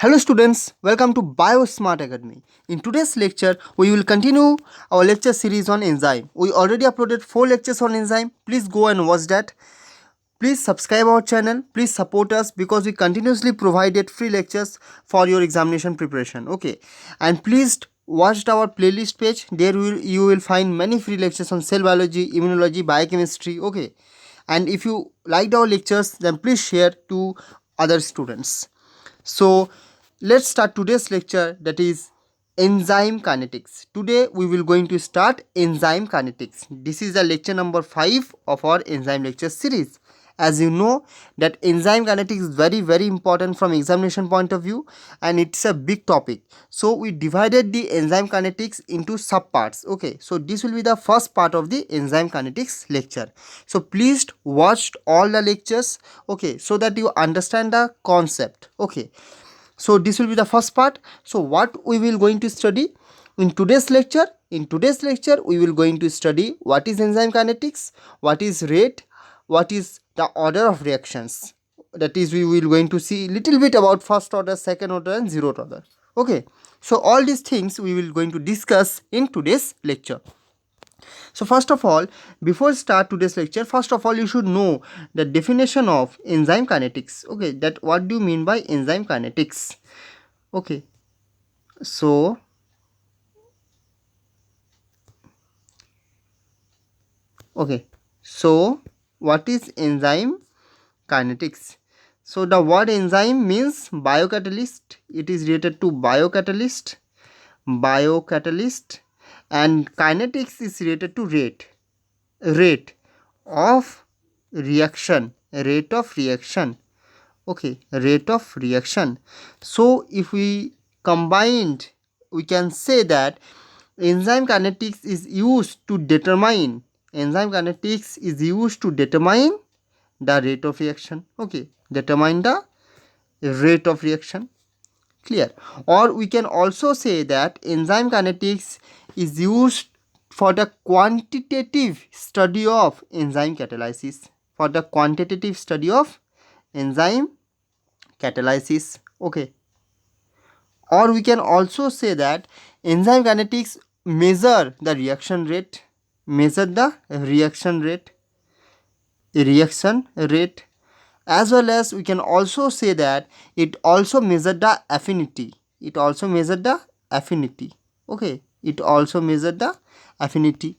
Hello students, welcome to BioSmart Academy. In today's lecture, we will continue our lecture series on enzyme. We already uploaded 4 lectures on enzyme. Please go and watch that. Please subscribe our channel. Please support us because we continuously provided free lectures for your examination preparation. Okay, and please watch our playlist page. There you will find many free lectures on cell biology, immunology, biochemistry. Okay, and if you liked our lectures, then please share to other students. So let's start today's lecture, that is enzyme kinetics. Today we will going to start enzyme kinetics. This is the lecture number 5 of our enzyme lecture series. As you know that enzyme kinetics is very important from examination point of view, and it's a big topic. So we divided the enzyme kinetics into subparts. Okay, so this will be the first part of the enzyme kinetics lecture. So please watch all the lectures, okay, so that you understand the concept. Okay, so this will be the first part. So what we will going to study in today's lecture? In today's lecture we will going to study what is enzyme kinetics, what is rate, what is the order of reactions. That is, we will going to see little bit about first order, second order and zeroth order. Okay, so all these things we will going to discuss in today's lecture. So first of all, before start today's lecture, first of all you should know the definition of enzyme kinetics. Okay, that what do you mean by enzyme kinetics? Okay, so okay, so what is enzyme kinetics? So the word enzyme means biocatalyst. It is related to biocatalyst, and kinetics is related to rate of reaction. Okay, rate of reaction. So if we combined, we can say that enzyme kinetics is used to determine the rate of reaction. Okay, determine the rate of reaction. Clear? Or we can also say that enzyme kinetics is used for the quantitative study of enzyme catalysis. Enzyme catalysis. Okay, or we can also say that enzyme kinetics measure the reaction rate, as well as we can also say that it also measure the affinity. Okay, it also measure the affinity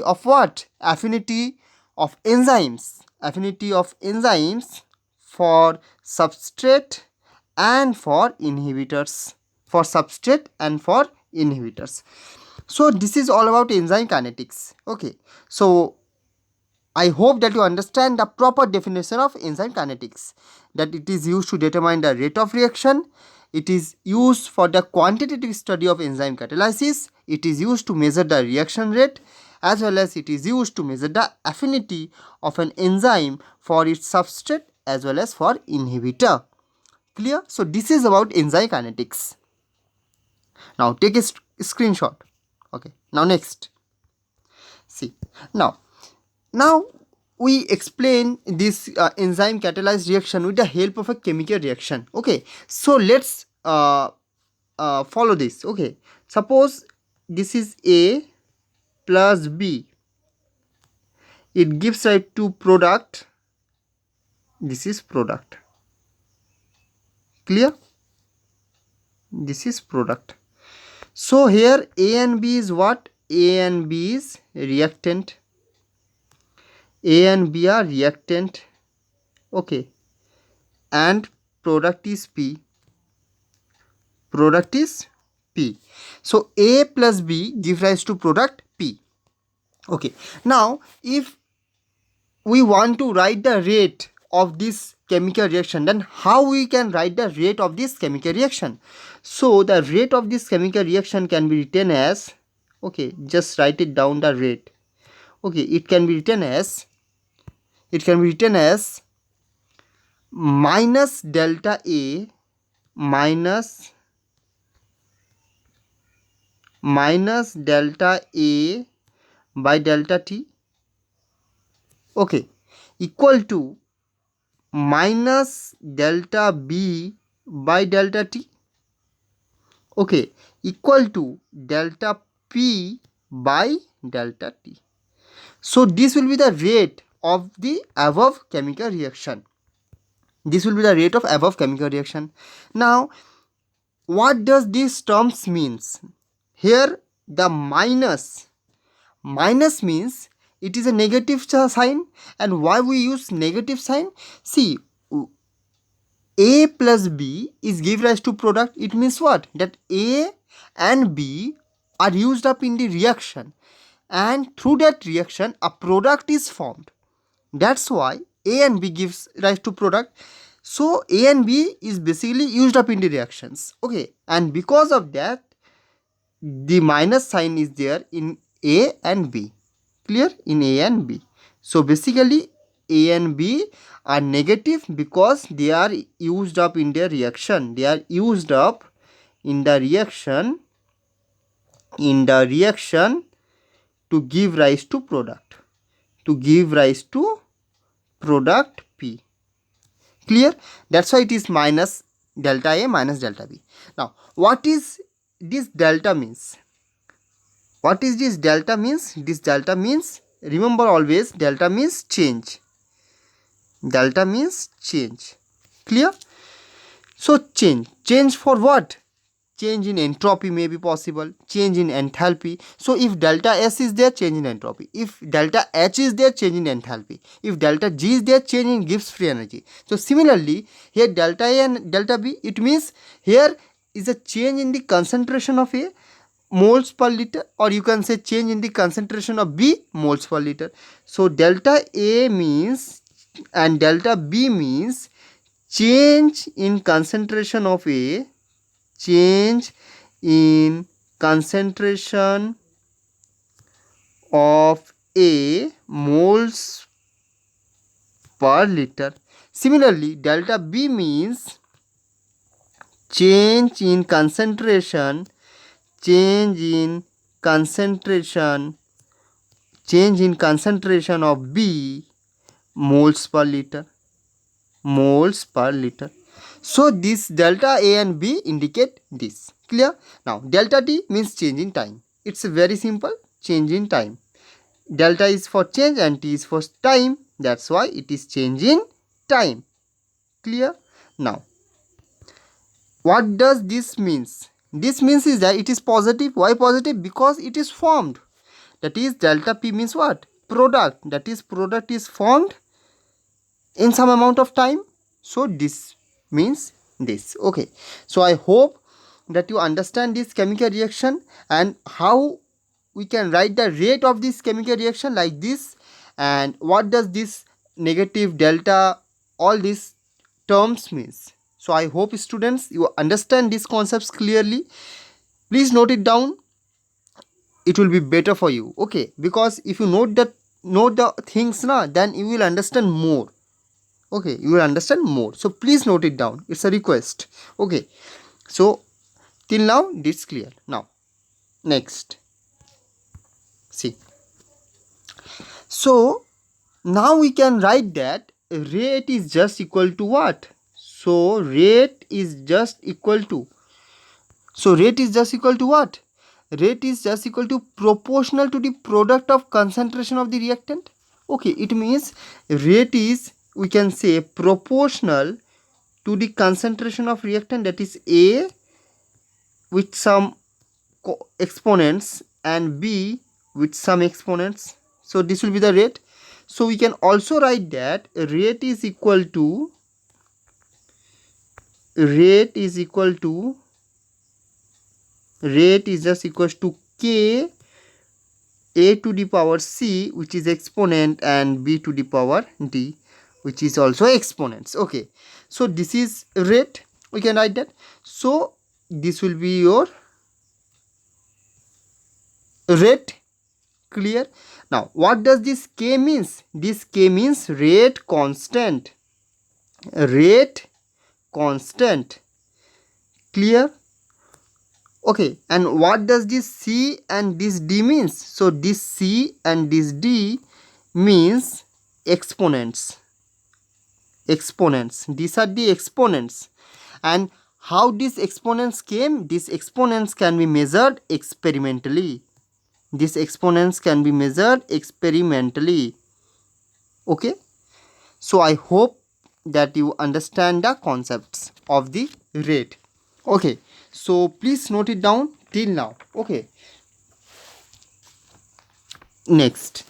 of what? Affinity of enzymes for substrate and for inhibitors. So this is all about enzyme kinetics. Okay, so I hope that you understand the proper definition of enzyme kinetics, that it is used to determine the rate of reaction, it is used for the quantitative study of enzyme catalysis, it is used to measure the reaction rate, as well as it is used to measure the affinity of an enzyme for its substrate as well as for inhibitor. Clear? So this is about enzyme kinetics. Now take a screenshot. Okay, now next. See, now we explain this enzyme catalyzed reaction with the help of a chemical reaction. Okay, so let's follow this. Okay, suppose this is A plus B, it gives rise to product. This is product. Clear? This is product. So here A and B is what? A and B is reactant. A and B are reactant. Okay, and product is P. So A plus B give rise to product P. Okay, now if we want to write the rate of this chemical reaction, then how we can write the rate of this chemical reaction? So the rate of this chemical reaction can be written as, okay, just write it down, the rate. Okay, it can be written as minus delta A minus delta A by delta T, okay, equal to minus delta B by delta t, okay, equal to delta p by delta t. So this will be the rate of the above chemical reaction. This will be the rate of above chemical reaction. Now, what does these terms means? Here the minus means it is a negative sign. And why we use negative sign? See, A plus B is give rise to product. It means what? That A and B are used up in the reaction, and through that reaction a product is formed. That's why A and B gives rise to product. So A and B is basically used up in the reactions. Okay, and because of that the minus sign is there in A and B. Clear? In A and B. So basically A and B are negative because they are used up in their reaction. They are used up in the reaction to give rise to product. To give rise to product P. Clear? That's why it is minus delta A minus delta B. Now, what is this delta means? What is this delta means? This delta means, remember always, delta means change. Delta means change. Clear? So change for what? Change in entropy may be possible, change in enthalpy. So if delta S is there, change in entropy. If delta H is there, change in enthalpy. If delta G is there, change in Gibbs free energy. So similarly, here delta A and delta B, it means here is a change in the concentration of A moles per liter, or you can say change in the concentration of B moles per liter. So delta A means and delta B means change in concentration of A, change in concentration of A moles per liter. Similarly, delta B means change in concentration of B moles per liter. So this delta A and B indicate this. Clear? Now delta T means change in time. It's very simple, change in time. Delta is for change and T is for time. That's why it is change in time. Clear? Now what does this means? This means is that it is positive. Why positive? Because it is formed. That is delta P means what? Product. That is product is formed in some amount of time. So this means this. Okay, so I hope that you understand this chemical reaction and how we can write the rate of this chemical reaction like this, and what does this negative, delta, all these terms means. So I hope students you understand these concepts clearly. Please note it down, it will be better for you. Okay, because if you note the things na, then you will understand more. Okay, you will understand more. So please note it down, it's a request. Okay, so till now this clear. Now next, see, so now we can write that rate is just equal to what? So rate is just equal to what? Rate is just equal to proportional to the product of concentration of the reactant. Okay, it means rate is, we can say, proportional to the concentration of reactant, that is A with some exponents and B with some exponents. So this will be the rate. So we can also write that rate is just equal to K A to the power C, which is exponent, and B to the power D, which is also exponents. Okay, so this is rate, we can write that. So this will be your rate. Clear? Now what does this K means? This K means rate constant. Clear? Okay, and what does this C and this D means? So this C and this D means exponents. These are the exponents. And How these exponents came? These exponents can be measured experimentally. These exponents can be measured experimentally. Okay. So I hope that you understand the concepts of the rate. Okay. So please note it down till now. Okay. Next.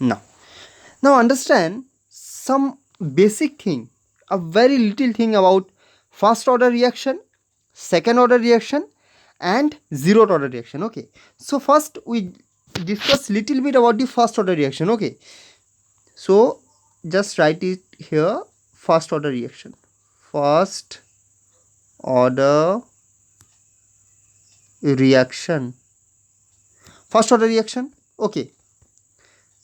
Now understand some basic thing, a very little thing about first order reaction, second order reaction, and zeroth order reaction. Okay. So first we discuss little bit about the first order reaction. Okay. So just write it here, first order reaction. First order reaction. First order reaction. Okay.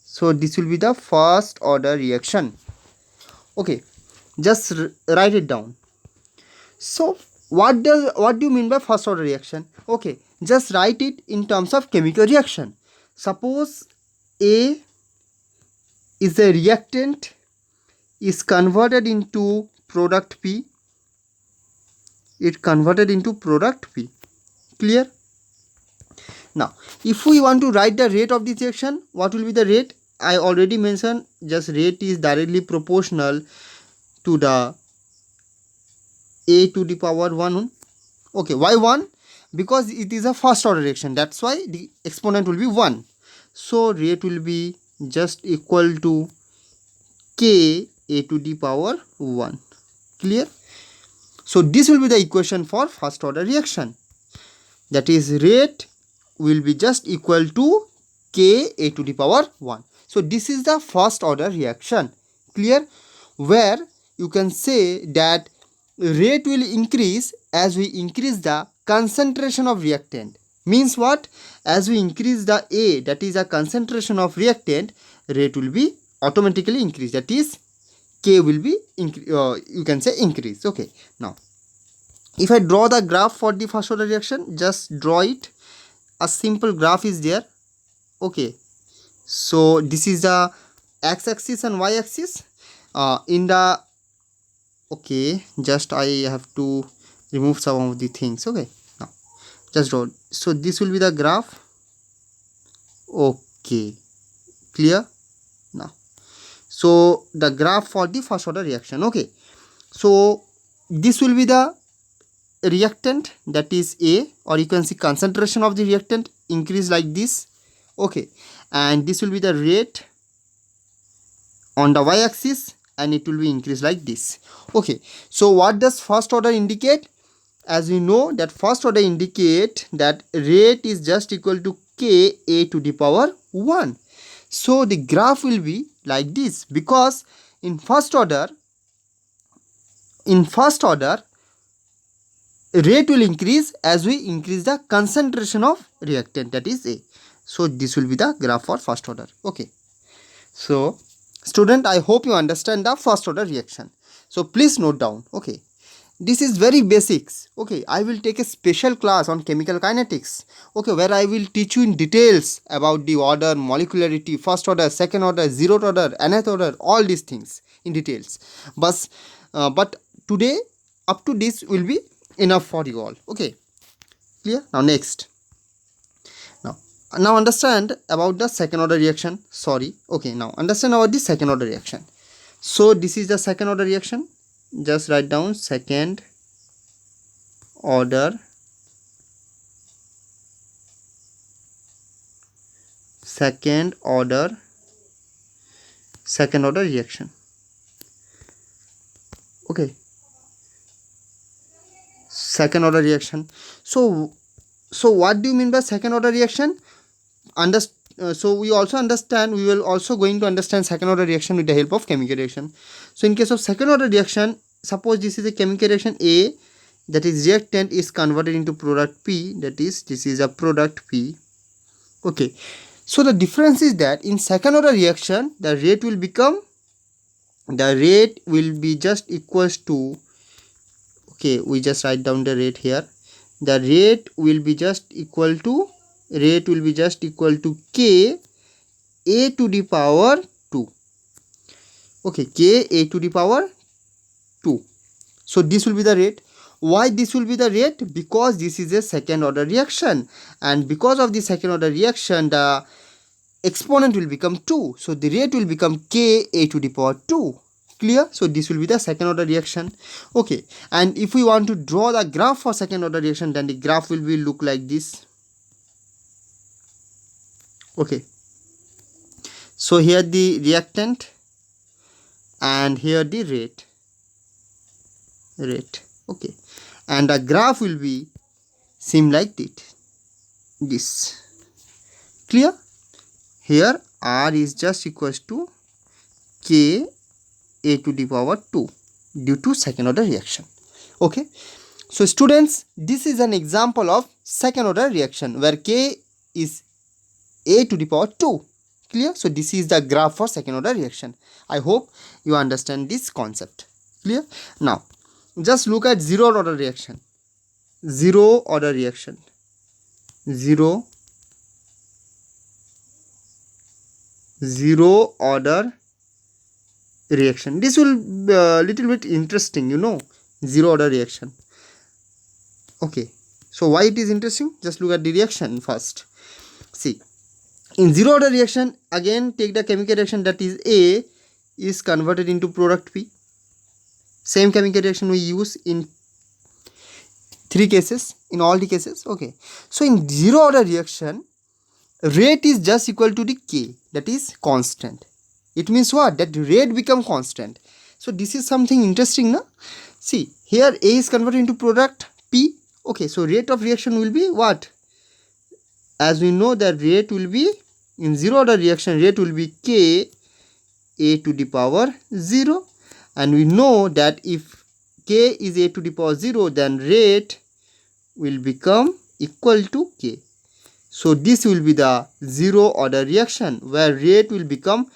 So this will be the first order reaction. Okay. Just write it down. So what do you mean by first order reaction? Okay, just write it in terms of chemical reaction. Suppose A is a reactant is converted into product P. It converted into product P. Clear? Now, if we want to write the rate of this reaction, what will be the rate? I already mentioned, just rate is directly proportional to the A to the power 1. Okay, why 1? Because it is a first order reaction, that's why the exponent will be 1. So rate will be just equal to k a to the power 1. Clear? So this will be the equation for first order reaction, that is rate will be just equal to k a to the power 1. So this is the first order reaction. Clear? Where you can say that rate will increase as we increase the concentration of reactant. Means what? As we increase the A, that is a concentration of reactant, rate will be automatically increase, that is K will be you can say increase. Okay. Now if I draw the graph for the first order reaction, just draw it. A simple graph is there. Okay. So this is the x-axis and y-axis. In the okay, just I have to remove some of the things. Okay, now just draw. So this will be the graph. Okay, clear? Now so the graph for the first order reaction. Okay, so this will be the reactant, that is A, or you can see concentration of the reactant increase like this. Okay, and this will be the rate on the y-axis, and it will be increased like this. Okay, so what does first order indicate? As we know that first order indicate that rate is just equal to k a to the power 1. So the graph will be like this, because in first order rate will increase as we increase the concentration of reactant, that is A. So this will be the graph for first order. Okay, so student, I hope you understand the first order reaction. So please note down. Okay, this is very basics. Okay, I will take a special class on chemical kinetics. Okay, where I will teach you in details about the order, molecularity, first order, second order, zeroth order, nth order, all these things in details. But today up to this will be enough for you all. Okay, clear? Now next. Now understand about the second order reaction. Sorry. Okay, now understand about the second order reaction. So this is the second order reaction. Just write down second order reaction. Okay, second order reaction. So what do you mean by second order reaction? So we also understand, we will also going to understand second order reaction with the help of chemical reaction. So in case of second order reaction, suppose this is a chemical reaction A, that is reactant is converted into product P, that is this is a product P. Okay, so the difference is that in second order reaction the rate will be just equals to, okay, we just write down the rate here. The rate will be just equal to k a to the power 2. Okay, k a to the power 2. So this will be the rate. Why this will be the rate? Because this is a second order reaction, and because of the second order reaction the exponent will become 2, so the rate will become Ka to the power 2. Clear? So this will be the second order reaction. Okay, and if we want to draw the graph for second order reaction, then the graph will be look like this. Okay, so here the reactant and here the rate. Okay, and the graph will be seem like this. Clear? Here R is just equals to Ka to the power 2 due to second order reaction. Okay, so students, this is an example of second order reaction where K is A to the power 2. Clear? So this is the graph for second order reaction. I hope you understand this concept. Clear? Now just look at zero order reaction. Zero order reaction. Zero order reaction. This will be a little bit interesting, you know, zero order reaction. Okay, so why it is interesting? Just look at the reaction first. See, in zero order reaction, again take the chemical reaction, that is A is converted into product P. Same chemical reaction we use in three cases, in all the cases. Okay, so in zero order reaction, rate is just equal to the K, that is constant. It means what? That rate become constant. So this is something interesting, no? See, here A is converted into product P. Okay, so rate of reaction will be what? As we know that rate will be, in zero order reaction, rate will be Ka to the power 0. And we know that if K is A to the power 0, then rate will become equal to K. So this will be the zero order reaction where rate will become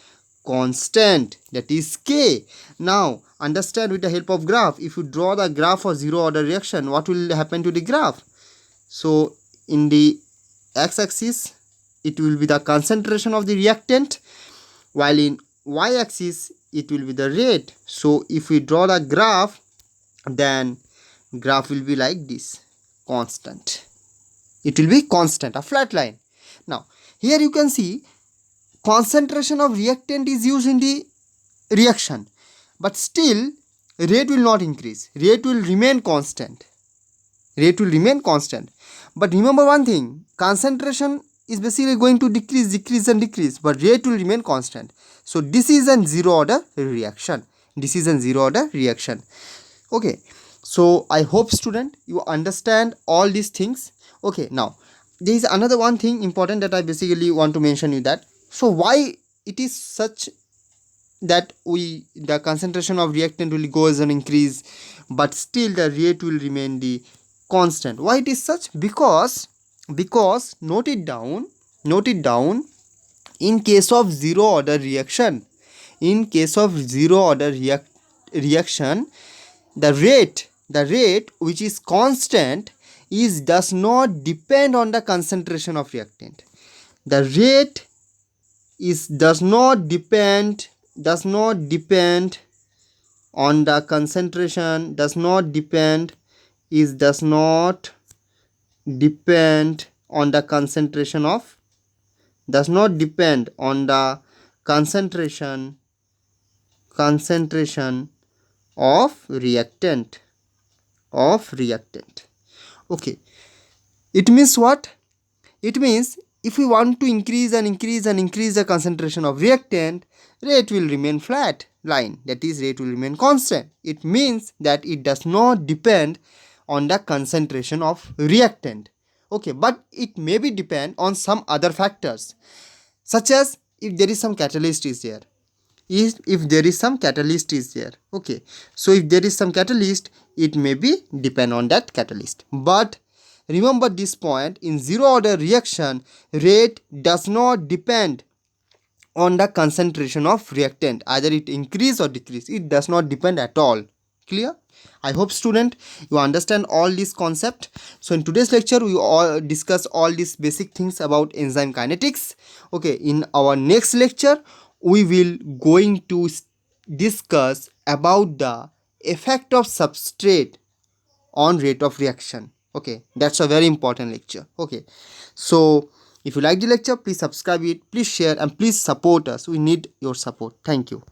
constant, that is K. Now understand with the help of graph. If you draw the graph for zero order reaction, what will happen to the graph? So in the x-axis it will be the concentration of the reactant, while in y-axis it will be the rate. So if we draw the graph, then graph will be like this, constant. It will be constant, a flat line. Now here you can see concentration of reactant is used in the reaction, but still rate will not increase. Rate will remain constant. Rate will remain constant. But remember one thing, concentration is basically going to decrease and decrease, but rate will remain constant. So this is a zero order reaction. This is a zero order reaction. Okay, so I hope student you understand all these things. Okay, now there is another one thing important that I basically want to mention you, that so why it is such that the concentration of reactant will go as an increase, but still the rate will remain the constant. Why it is such? Because note it down, in case of zero order reaction, reaction, the rate which is constant does not depend on the concentration of reactant. The rate does not depend on the concentration, does not depend on the concentration of reactant. Okay, it means what? It means if we want to increase the concentration of reactant, rate will remain flat line, that is rate will remain constant. It means that it does not depend on the concentration of reactant. Okay, but it may be depend on some other factors, such as if there is some catalyst is there. Okay, so if there is some catalyst, it may be depend on that catalyst. But remember this point, in zero order reaction, rate does not depend on the concentration of reactant, either it increase or decrease. It does not depend at all. Clear? I hope student you understand all this concept. So in today's lecture we all discuss all these basic things about enzyme kinetics. Okay, in our next lecture we will going to discuss about the effect of substrate on rate of reaction. Okay, that's a very important lecture. Okay, so if you like the lecture, please subscribe it, please share, and please support us. We need your support. Thank you.